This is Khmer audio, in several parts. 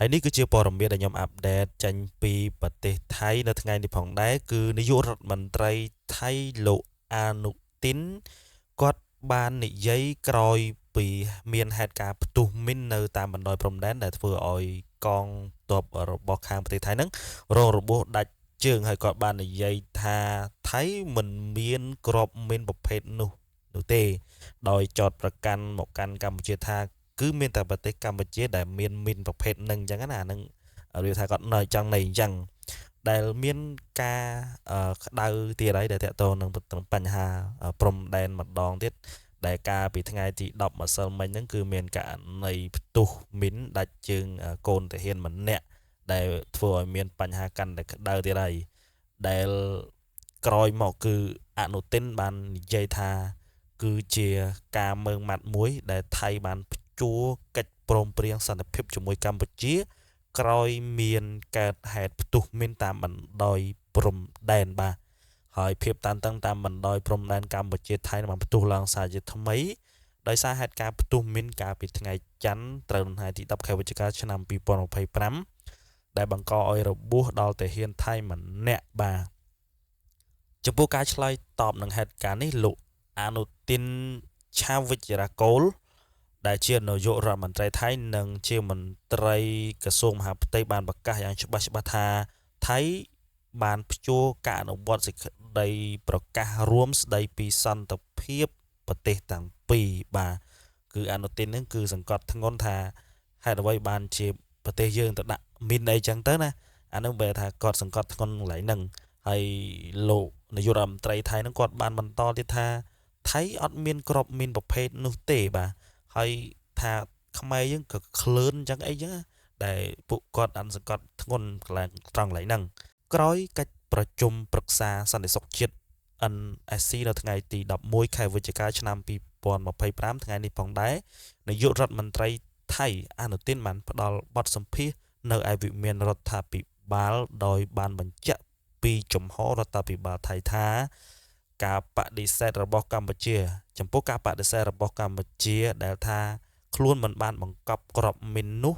ហើយនេះគឺជាព័ត៌មានដែលខ្ញុំអាប់ដេតចេញពីប្រទេសថៃនៅថ្ងៃនេះផងដែរគឺនាយករដ្ឋមន្ត្រីថៃលោកអានុទីនគាត់បាននិយាយក្រោយពីមានហេតុការណ៍ផ្ទុះមីននៅតាមបណ្ដោយព្រំដែនដែលធ្វើឲ្យកងទ័ពរបស់ខាងប្រទេសថៃហ្នឹងរងរបួសដាច់ជើងហើយគាត់បាននិយាយថាថៃមិនមានក្របមីនប្រភេទនោះទេដោយចោទប្រកាន់មកកាន់កម្ពុជាថាគឺមានតែប្រទេសកម្ពុជាដែលមានមីនប្រភេទហ្នឹងអញ្ចឹងណាអាហ្នឹងរៀបថាគាត់នៅចង់នៃអញ្ចឹងដែលមានការក្តៅទៀតហើយដែលតកតនឹងបញ្ហាព្រំដែនម្ដងទៀតដែលការពីថ្ងៃទី10ម្សិលមិញហ្នឹងគឺមានករណីផ្ទុះមីនដាច់ជើងកូនទាហានម្នាក់ដែលធ្វើឲ្យមានបញ្ហាកាន់តែក្តៅទៀតហើយដែលក្រោយមកគឺអនុទិនបាននិយាយថាគឺជាការមើងម៉ាត់មួយដែលថៃបានជួកិច្ចព្រមព្រៀងសន្តិភាពជាមួយកម្ពុជាក្រោយមានកើតហេតុផ្ទុះមីនតាមបណ្ដោយព្រំដែនបាទហើយភាពតានតឹងតាមបណ្ដោយព្រំដែនកម្ពុជាថៃបានផ្ទុះឡើងសារជាថ្មីដោយសារហេតុការណ៍ផ្ទុះមីនកាលពីថ្ងៃច័ន្ទត្រូវនៅថ្ងៃទី10ខែវិច្ឆិកាឆ្នាំ2025ដែលបង្កឲ្យរបួសដល់ទាហានថៃម្នាក់បាទចំពោះការឆ្លើយតបនឹងហេតុការណ៍នេះលោកអនុទិនឆាវិជ្ជរកូលដែលជានាយករដ្ឋមន្ត្រីថៃនិងជាមន្ត្រីក្រសួងមហាផ្ទៃបានប្រកាសយ៉ាងច្បាស់ថាថៃបានព្យួរការអនុវត្តសេចក្តីប្រកាសរួមស្តីពីសន្តិភាពប្រទេសទាំងពីរបាទគឺអនុទិនហ្នឹងគឺសង្កត់ធ្ងន់ថាហេតុអ្វីបានជាប្រទេសយើងទៅដាក់មីនអីចឹងទៅណាអានឹងបែរថាគាត់សង្កត់ធ្ងន់កន្លែងហ្នឹងហើយលោកនាយករដ្ឋមន្ត្រីថៃហ្នឹងគាត់បានបន្តទៀតថាថៃអត់មានក្របមីនប្រភេទនោះទេបាទហើយថាខ្មែរយើងក៏ឃ្លើនចឹងអីចឹងដែលពួកគាត់អនុសង្កត់ធ្ងន់កន្លែងត្រង់កន្លែងហ្នឹងក្រោយកិច្ចប្រជុំប្រឹក្សាសន្តិសុខជាតិ NSC នៅថ្ងៃទី11ខែវិច្ឆិកាឆ្នាំ2025ថ្ងៃនេះផងដែរនាយករដ្ឋមន្ត្រីថៃអនុទិនបានផ្ដល់បទសម្ភាសន៍នៅឯវិមានរដ្ឋាភិបាលដោយបានបញ្ជាក់ពីជំហររដ្ឋាភិបាលថៃថាការបដិសេធរបស់កម្ពុជាចំពោះការបដិសេធរបស់កម្ពុជាដែលថាខ្លួនមិនបានបង្កប់ក្របមីននោះ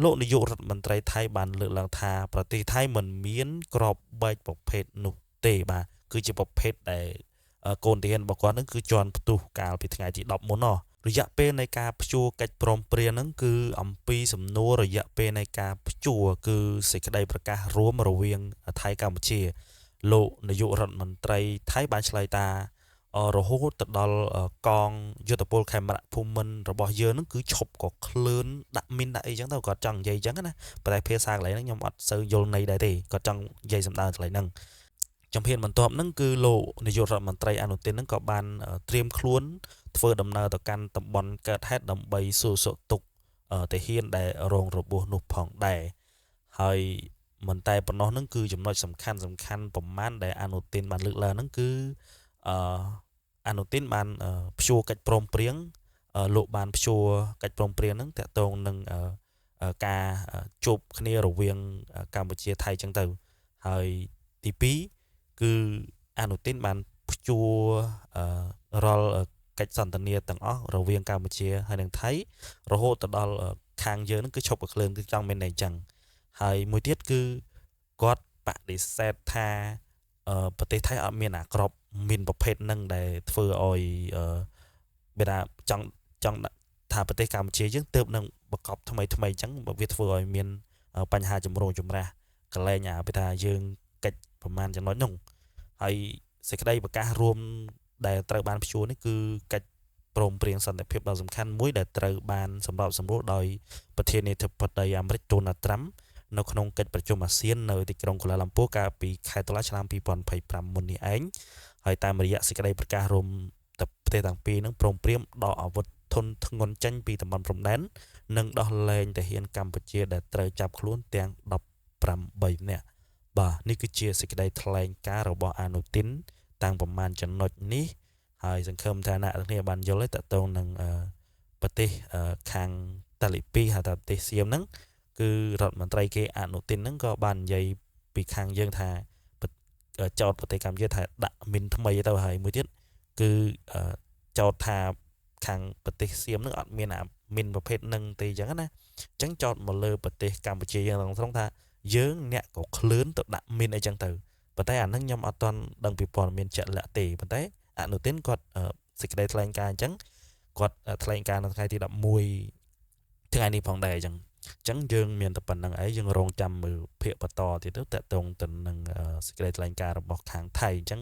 លោកនាយករដ្ឋមន្ត្រីថៃបានលើកឡើងថាប្រទេសថៃមិនមានក្របបែកប្រភេទនោះទេបាទគឺជាប្រភេទដែលកូនទាហានរបស់គាត់នឹងគឺជន់ផ្ទុះកាលពីថ្ងៃទី10មុនរយៈពេលនៃការព្យួរកិច្ចព្រមព្រៀងហ្នឹងគឺអំពីសំណួររយៈពេលនៃការព្យួរគឺសេចក្តីប្រកាសរួមរវាងថៃកម្ពុជាលោកនាយករដ្ឋមន្ត្រីថៃបានឆ្លើយថារហូតទៅដល់កងយុទ្ធពលខេមរៈភូមិន្ទរបស់យើងហ្នឹងគឺឈប់ក៏ឃ្លើនដាក់មីនដាក់អីចឹងទៅគាត់ចង់និយាយចឹងណាប៉ុន្តែភាសាកន្លែងហ្នឹងខ្ញុំអត់សូវយល់ន័យដែរទេគាត់ចង់និយាយសម្ដៅកន្លែងហ្នឹងចំភានបន្ទាប់ហ្នឹងគឺលោកនាយករដ្ឋមន្ត្រីអនុទិនហ្នឹងក៏បានត្រៀមខ្លួនធ្វើដំណើរទៅកាន់តំបន់កើតហេតុដើម្បីសួរសុខទុក្ខទាហានដែលរងរបួសនោះផងដែរហើយមិនតែប៉ុណ្ណោះហ្នឹងគឺចំណុចសំខាន់ប្រមាណដែលអនុទិនបានលើកឡើងហ្នឹងគឺអនុទិនបានព្យួរកិច្ចព្រមព្រៀងលោកបានព្យួរកិច្ចព្រមព្រៀងហ្នឹងតាក់ទងនឹងការជួបគ្នារវាងកម្ពុជាថៃចឹងទៅហើយទី2គឺអនុទិនបានព្យួររាល់កិច្ចសន្ទនាទាំងអស់រវាងកម្ពុជាហើយនិងថៃរហូតទៅដល់ខាងយើងហ្នឹងគឺឈប់ប្រក្លឿនគឺចង់មានតែអញ្ចឹងហើយមួយទៀតគឺគាត់បដិសេធថាប្រទេសថៃអត់មានអាក្របមីនប្រភេទហ្នឹងដែលធ្វើឲ្យបែរថាចង់ថាប្រទេសកម្ពុជាយើងទើបនឹងប្រកបថ្មីអញ្ចឹងវាធ្វើឲ្យមានបញ្ហាចម្រូងចម្រាសកលែងបែរថាយើងកិច្ចប្រមាណចំណុចនោះហើយសេចក្តីប្រកាសរួមដែលត្រូវបានព្យួរនេះគឺកិច្ចព្រមព្រៀងសន្តិភាពដ៏សំខាន់មួយដែលត្រូវបានសម្របសម្រួលដោយប្រធានាធិបតីអាមេរិកដូណាល់ត្រាំនៅក្នុងកិច្ចប្រជុំអាស៊ាននៅទីក្រុងកូឡាឡាំពូកាលពីខែតុលាឆ្នាំ2025មុននេះឯងហើយតាមរយៈសេចក្តីប្រកាសរួមប្រទេសទាំងពីរនឹងព្រមព្រៀងដកអាវុធធុនធ្ងន់ចេញពីតំបន់ព្រំដែននិងដោះលែងទាហានកម្ពុជាដែលត្រូវចាប់ខ្លួនទាំង18នាក់បាទនេះគឺជាសេចក្តីថ្លែងការណ៍របស់អនុទិនតាំងប្រមាណចំណុចនេះហើយសង្ឃឹមថាអ្នកទាំងគ្នាបានយល់ទេតទៅនឹងប្រទេសខាងតាលីពីហៅថាប្រទេសសៀមហ្នឹងគឺរដ្ឋមន្ត្រីគេអនុទិនហ្នឹងក៏បាននិយាយពីខាងយើងថាចោតប្រទេសកម្ពុជាថាដាក់មីនថ្មីទៅហើយមួយទៀតគឺចោតថាខាងប្រទេសសៀមហ្នឹងអត់មាន មានប្រភេទនឹងទេអញ្ចឹងណាអញ្ចឹងចោតមកលើប្រទេសកម្ពុជាយើងត្រង់ថាយើងអ្នកក៏ឃ្លឿនទៅដាក់មីនអីចឹងទៅប៉ុន្តែអាហ្នឹងខ្ញុំអត់ទាន់ដឹងពីព័ត៌មានជាក់លាក់ទេប៉ុន្តែអនុទានគាត់សេចក្តីថ្លែងការណ៍អញ្ចឹងគាត់ថ្លែងការណ៍នៅថ្ងៃទី11ថ្ងៃនេះផងដែរអញ្ចឹងយើងមានតែប៉ុណ្្នឹងឯងយើងរងចាំមើលភាគបន្តទៀតទៅតកតងទៅនឹងសេចក្តីថ្លែងការណ៍របស់ខាងថៃអញ្ចឹង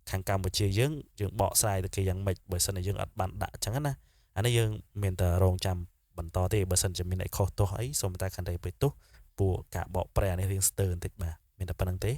ខាងកម្ពុជាយើងបកស្រាយទៅគេយ៉ាងម៉េចបើសិនជាយើងអត់បានដាក់អញ្ចឹងណាអានេះយើងមានតែរងចាំបន្តទេបើសិនជាមានអីខុសទោសអីសូមតែខន្តីបិទទោសពួកការបកប្រែនេះរៀងស្ទើរបន្តិចបាទមានតែប៉ុណ្្នឹងទេ